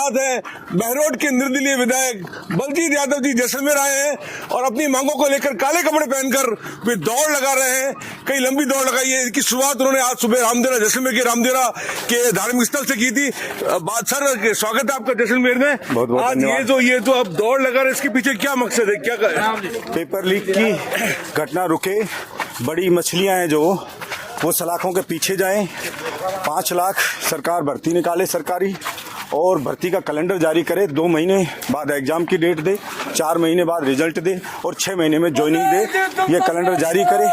साथ हैं बहरोड के निर्दलीय विधायक बलजीत यादव जी जैसलमेर आए हैं और अपनी मांगों को लेकर काले कपड़े पहनकर वे दौड़ लगा रहे हैं। कई लंबी दौड़ लगाई है। इसकी शुरुआत उन्होंने आज सुबह रामदेवरा जैसलमेर के रामदेवरा के धार्मिक स्थल से की थी। बात सर, स्वागत है आपका जैसलमेर में। बहुत बहुत आज ये जो अब दौड़ लगा रहे, इसके पीछे क्या मकसद है, क्या पेपर लीक की घटना रुके, बड़ी मछलियां हैं जो वो सलाखों के पीछे जाएं, 5 लाख सरकार भर्ती निकाले सरकारी, और भर्ती का कैलेंडर जारी करे, 2 महीने बाद एग्जाम की डेट दे, 4 महीने बाद रिजल्ट दे और 6 महीने में ज्वाइनिंग दे, ये कैलेंडर जारी करे।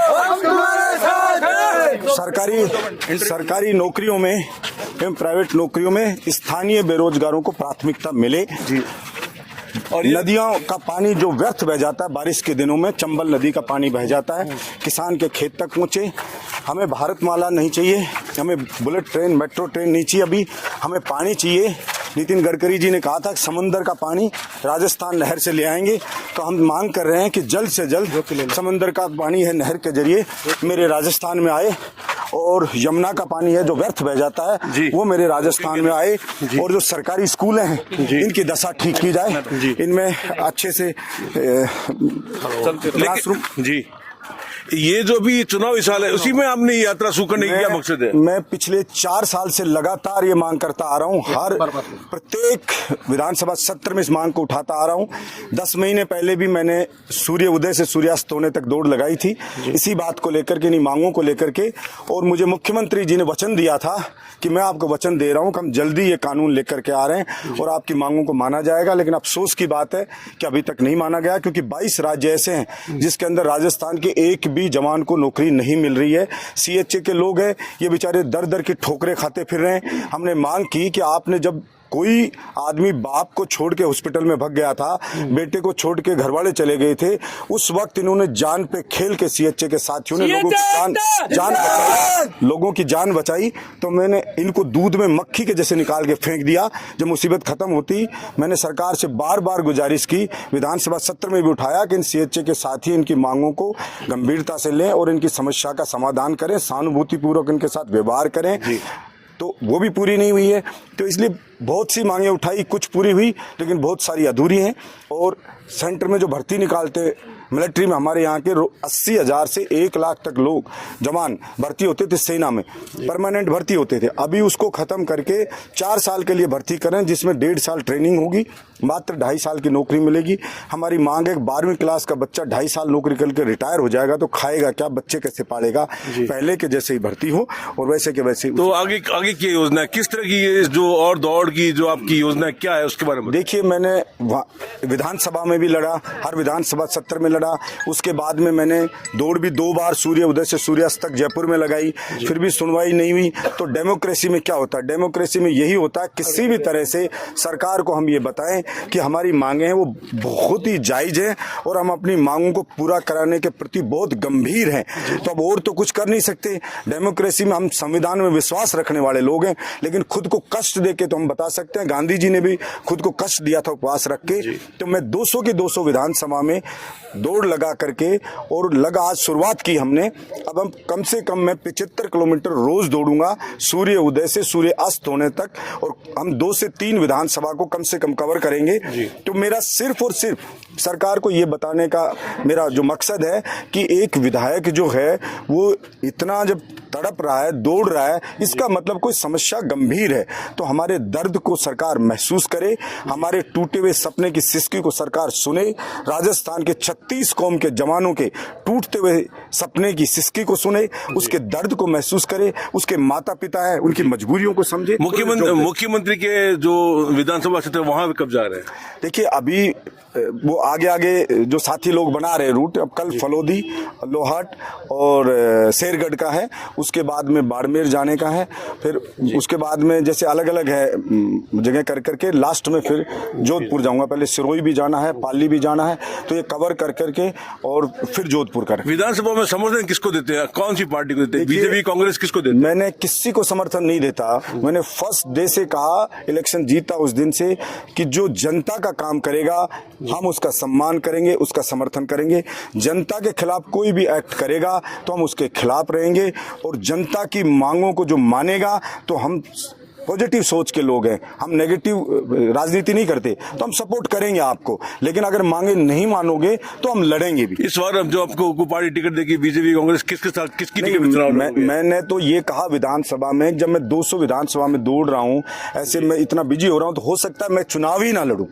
सरकारी नौकरियों में एवं प्राइवेट नौकरियों में स्थानीय बेरोजगारों को प्राथमिकता मिले। और नदियों का पानी जो व्यर्थ बह जाता है, बारिश के दिनों में चंबल नदी का पानी बह जाता है, किसान के खेत तक पहुंचे। हमें भारतमाला नहीं चाहिए, हमें बुलेट ट्रेन, मेट्रो ट्रेन नहीं चाहिए, अभी हमें पानी चाहिए। नितिन गडकरी जी ने कहा था समंदर का पानी राजस्थान नहर से ले आएंगे, तो हम मांग कर रहे हैं कि जल्द से जल्द समंदर का पानी है नहर के जरिए मेरे राजस्थान में आए, और यमुना का पानी है जो व्यर्थ बह जाता है वो मेरे राजस्थान में आए, और जो सरकारी स्कूल हैं इनकी दशा ठीक की जाए, इनमें अच्छे से क्लासरूम। जी, ये जो भी चुनावी साल है उसी में आपने यात्रा शुरू करने की क्या मकसद है? मैं पिछले 4 साल से लगातार ये मांग करता आ रहा हूँ, हर प्रत्येक विधानसभा सत्र में इस मांग को उठाता आ रहा हूँ। 10 महीने पहले भी मैंने सूर्य उदय से सूर्यास्त होने तक दौड़ लगाई थी इसी बात को लेकर के, इन्हीं मांगों को लेकर के, और मुझे मुख्यमंत्री जी ने वचन दिया था कि मैं आपको वचन दे रहा हूँ कि हम जल्दी ये कानून लेकर के आ रहे हैं और आपकी मांगों को माना जाएगा। लेकिन अफसोस की बात है कि अभी तक नहीं माना गया, क्योंकि 22 राज्य ऐसे हैं जिसके अंदर राजस्थान के एक भी जवान को नौकरी नहीं मिल रही है। सीएचए के लोग हैं, ये बेचारे दर दर की ठोकरें खाते फिर रहे हैं। हमने मांग की कि आपने जब कोई आदमी बाप को छोड़ के हॉस्पिटल में भाग गया था, बेटे को छोड़ के घर वाले चले गए थे, उस वक्त इन्होंने जान पे खेल के सीएचए के साथियों ने लोगों की जान बचाई, तो मैंने इनको दूध में मक्खी के जैसे निकाल के फेंक दिया। जब मुसीबत खत्म होती, मैंने सरकार से बार बार गुजारिश की, विधानसभा सत्र में भी उठाया कि इन सीएचए के साथी इनकी मांगों को गंभीरता से लें और इनकी समस्या का समाधान करें, सहानुभूतिपूर्वक इनके साथ व्यवहार करें, तो वो भी पूरी नहीं हुई है। तो इसलिए बहुत सी मांगें उठाई, कुछ पूरी हुई लेकिन बहुत सारी अधूरी हैं। और सेंटर में जो भर्ती निकालते मिलिट्री में, हमारे यहाँ के 80,000 से 1 लाख तक लोग जवान भर्ती होते थे, सेना में परमानेंट भर्ती होते थे। अभी उसको खत्म करके 4 साल के लिए भर्ती करें, जिसमें 1.5 साल ट्रेनिंग होगी, मात्र 2.5 साल की नौकरी मिलेगी। हमारी मांग है 12वीं क्लास का बच्चा 2.5 साल नौकरी करके रिटायर हो जाएगा तो खाएगा क्या, बच्चे कैसे पालेगा? पहले के जैसे ही भर्ती हो और वैसे के वैसे। तो आगे की योजना किस तरह की, जो और दौड़ की जो आपकी योजना क्या है उसके बारे में? देखिए, मैंने विधानसभा में भी लड़ा, हर विधानसभा सत्र में लड़ा, उसके बाद में मैंने दौड़ भी 2 बार सूर्य उदय से सूर्यास्त तक जयपुर में लगाई, फिर भी सुनवाई नहीं हुई। तो डेमोक्रेसी में क्या होता है? डेमोक्रेसी में यही होता है, किसी भी तरह से सरकार को हम ये बताएं कि हमारी मांगे हैं वो बहुत ही जायज है और हम अपनी मांगों को पूरा कराने के प्रति बहुत गंभीर हैं। तो अब और तो कुछ कर नहीं सकते। डेमोक्रेसी में हम संविधान में विश्वास रखने वाले लोग हैं, लेकिन खुद को कष्ट देके तो हम बता सकते हैं। गांधी जी ने भी खुद को कष्ट दिया था उपवास रख के। तो मैं 200 की 200 विधानसभा में दौड़ लगा करके, और आज शुरुआत की हमने, अब हम कम से कम मैं 75 किलोमीटर रोज दौड़ूंगा सूर्य उदय से सूर्य अस्त होने तक, और हम 2 से 3 विधानसभा को कम से कम कवर करेंगे। तो मेरा सिर्फ और सिर्फ सरकार को ये बताने का मेरा जो मकसद है कि एक विधायक जो है वो इतना जब तड़प रहा है, दौड़ रहा है, इसका मतलब कोई समस्या गंभीर है। तो हमारे दर्द को सरकार महसूस करे, हमारे टूटे हुए सपने की सिसकी को सरकार सुने, राजस्थान के 36 कौम के जवानों के टूटते हुए सपने की सिसकी को सुने, उसके दर्द को महसूस करे, उसके माता पिता है उनकी मजबूरियों को समझे। मुख्यमंत्री के जो विधानसभा क्षेत्र वहां कब जा रहे हैं? देखिए, अभी वो आगे जो साथी लोग बना रहे रूट, अब कल फलोदी, लोहाट और शेरगढ़ का है, उसके बाद में बाड़मेर जाने का है, फिर उसके बाद में जैसे अलग अलग है जगह कर करके लास्ट में फिर जोधपुर जाऊंगा। पहले सिरोही भी जाना है, पाली भी जाना है, तो ये कवर कर करके और फिर जोधपुर कर। विधानसभा में समर्थन किसको देते हैं, कौन सी पार्टी को देते हैं? बीजेपी, कांग्रेस, किसको देते हैं? मैंने किसी को समर्थन नहीं देता। मैंने फर्स्ट डे से कहा, इलेक्शन जीता उस दिन से, कि जो जनता का काम करेगा हम उसका सम्मान करेंगे, उसका समर्थन करेंगे। जनता के खिलाफ कोई भी एक्ट करेगा तो हम उसके खिलाफ रहेंगे, और जनता की मांगों को जो मानेगा तो हम पॉजिटिव सोच के लोग हैं, हम नेगेटिव राजनीति नहीं करते, तो हम सपोर्ट करेंगे आपको, लेकिन अगर मांगे नहीं मानोगे तो हम लड़ेंगे भी। इस बार जो आपको पार्टी टिकट देगी बीजेपी कांग्रेस, किसके साथ किसकी टिकट में चुनाव लड़ोगे? मैंने तो ये कहा विधानसभा में, जब मैं 200 विधानसभा में दौड़ रहा हूं, ऐसे मैं इतना बिजी हो रहा हूं, तो हो सकता है मैं चुनाव ही ना लड़ूं,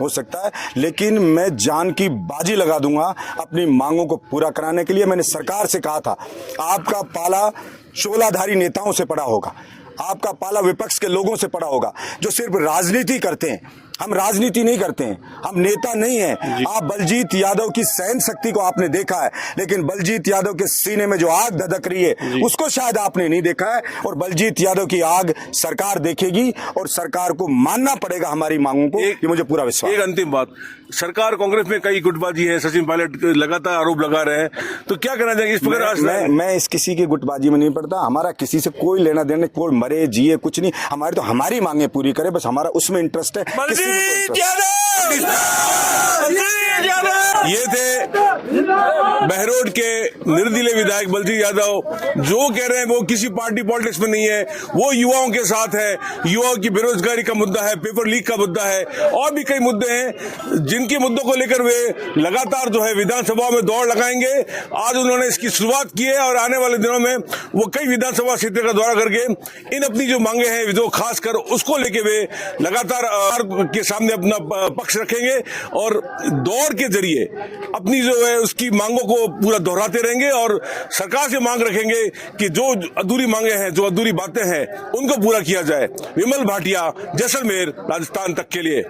हो सकता है, लेकिन मैं जान की बाजी लगा दूंगा अपनी मांगों को पूरा कराने के लिए। मैंने सरकार से कहा था, आपका पाला शोलाधारी नेताओं से पड़ा होगा, आपका पाला विपक्ष के लोगों से पड़ा होगा जो सिर्फ राजनीति करते हैं। हम राजनीति नहीं करते हैं, हम नेता नहीं हैं। आप बलजीत यादव की सहन शक्ति को आपने देखा है, लेकिन बलजीत यादव के सीने में जो आग धधक रही है उसको शायद आपने नहीं देखा है, और बलजीत यादव की आग सरकार देखेगी और सरकार को मानना पड़ेगा हमारी मांगों को, ये मुझे पूरा विश्वास। एक अंतिम बात, सरकार कांग्रेस में कई गुटबाजी है, सचिन पायलट लगातार आरोप लगा रहे हैं, तो क्या कहना चाहिए इस पर? मैं इस किसी की गुटबाजी में नहीं पड़ता, हमारा किसी से कोई लेना देना, कोई मरे जिए कुछ नहीं, हमारे तो हमारी मांगे पूरी करे, बस हमारा उसमें इंटरेस्ट है। ये थे बहरोड के निर्दलीय विधायक बलजीत यादव, जो कह रहे हैं वो किसी पार्टी पॉलिटिक्स में नहीं है, वो युवाओं के साथ है। युवाओं की बेरोजगारी का मुद्दा है, पेपर लीक का मुद्दा है, और भी कई मुद्दे हैं जिनके मुद्दों को लेकर वे लगातार जो है विधानसभा में दौड़ लगाएंगे। आज उन्होंने इसकी शुरुआत की है और आने वाले दिनों में वो कई विधानसभा क्षेत्र का दौरा करके इन अपनी जो मांगे हैं, जो खासकर उसको लेके वे लगातार के सामने अपना पक्ष रखेंगे और दौड़ के जरिए अपनी जो है उसकी मांगों को पूरा दोहराते रहेंगे और सरकार से मांग रखेंगे कि जो अधूरी मांगे हैं, जो अधूरी बातें हैं, उनको पूरा किया जाए। विमल भाटिया, जैसलमेर, राजस्थान तक के लिए।